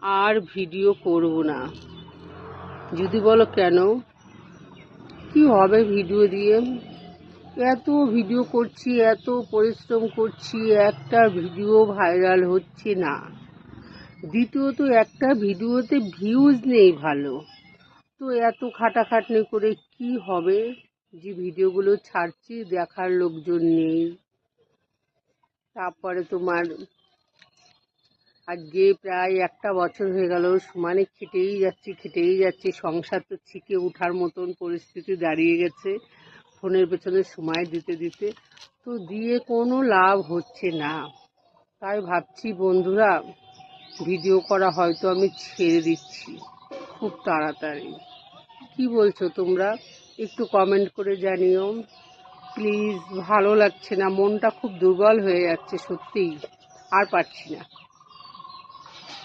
আর video করব না। যদি বলো কেন, কি হবে ভিডিও দিয়ে? এত ভিডিও করছি, এত পরিশ্রম করছি, একটা ভিডিও ভাইরাল হচ্ছে না। দ্বিতীয়ত একটা ভিডিওতে ভিউজ নেই ভালো। তো এত খাটাখাটনি করে কি হবে যে ভিডিওগুলো ছাড়ছি, দেখার লোকজন নেই। তারপরে তোমার আজকে প্রায় একটা বছর হয়ে গেল, সমানে খেটেই যাচ্ছি। সংসার তো ছিকে ওঠার মতন পরিস্থিতি দাঁড়িয়ে গেছে ফোনের পেছনে সময় দিতে দিতে। তো দিয়ে কোনো লাভ হচ্ছে না। তাই ভাবছি বন্ধুরা, ভিডিও করা হয়তো আমি ছেড়ে দিচ্ছি খুব তাড়াতাড়ি। কি বলছো তোমরা? একটু কমেন্ট করে জানিও প্লিজ। ভালো লাগছে না, মনটা খুব দুর্বল হয়ে যাচ্ছে সত্যিই, আর পারছি না।